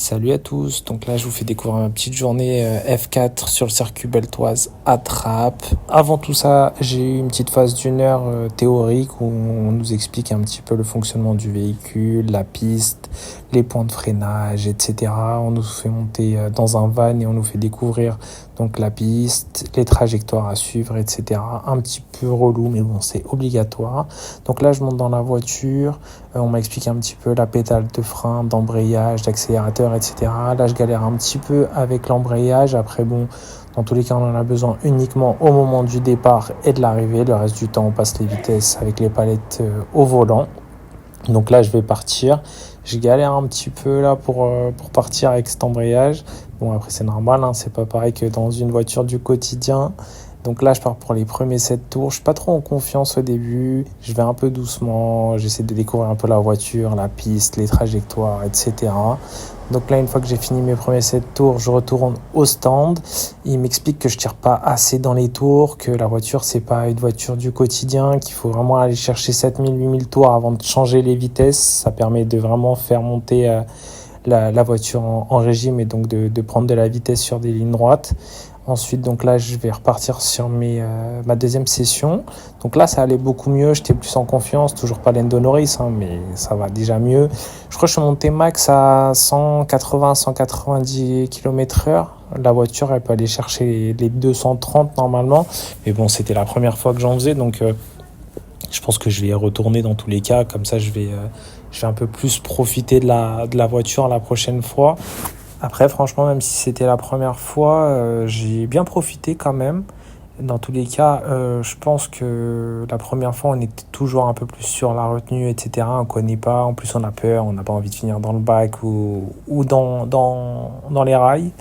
Salut à tous, donc là je vous fais découvrir ma petite journée F4 sur le circuit beltoise à Trappes. Avant tout ça, j'ai eu une petite phase d'une heure théorique où on nous explique un petit peu le fonctionnement du véhicule, la piste, les points de freinage, etc. On nous fait monter dans un van et on nous fait découvrir donc la piste, les trajectoires à suivre, etc. Un petit peu relou, mais bon, c'est obligatoire. Donc là, je monte dans la voiture, on m'a expliqué un petit peu la pédale de frein, d'embrayage, d'accélérateur, etc. Là, je galère un petit peu avec l'embrayage. Après, bon, dans tous les cas, on en a besoin uniquement au moment du départ et de l'arrivée. Le reste du temps, on passe les vitesses avec les palettes au volant. Donc là, je vais partir. Je galère un petit peu là pour partir avec cet embrayage. Bon, après, c'est normal, hein, c'est pas pareil que dans une voiture du quotidien. Donc là, je pars pour les premiers 7 tours. Je suis pas trop en confiance au début. Je vais un peu doucement. J'essaie de découvrir un peu la voiture, la piste, les trajectoires, etc. Donc là, une fois que j'ai fini mes premiers 7 tours, je retourne au stand. Il m'explique que je tire pas assez dans les tours, que la voiture, c'est pas une voiture du quotidien, qu'il faut vraiment aller chercher 7000, 8000 tours avant de changer les vitesses. Ça permet de vraiment faire monter la voiture en régime et donc de prendre de la vitesse sur des lignes droites. Ensuite, donc là, je vais repartir sur ma deuxième session. Donc là, ça allait beaucoup mieux. J'étais plus en confiance. Toujours pas Lando Norris, hein, mais ça va déjà mieux. Je crois que je suis monté max à 180, 190 km/h. La voiture, elle peut aller chercher les 230 normalement. Mais bon, c'était la première fois que j'en faisais. Donc, je pense que je vais y retourner dans tous les cas. Comme ça, je vais un peu plus profiter de la voiture la prochaine fois. Après, franchement, même si c'était la première fois, j'ai bien profité quand même. Dans tous les cas, je pense que la première fois, on était toujours un peu plus sur la retenue, etc. On ne connaît pas, en plus on a peur, on n'a pas envie de finir dans le bac ou dans les rails.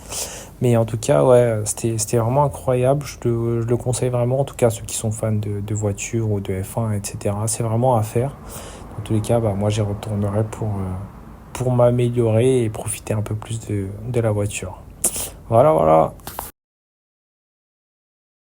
Mais en tout cas, ouais, c'était vraiment incroyable. Je le conseille vraiment, en tout cas ceux qui sont fans de voitures ou de F1, etc. C'est vraiment à faire. Dans tous les cas, moi j'y retournerai pour m'améliorer et profiter un peu plus de la voiture. Voilà.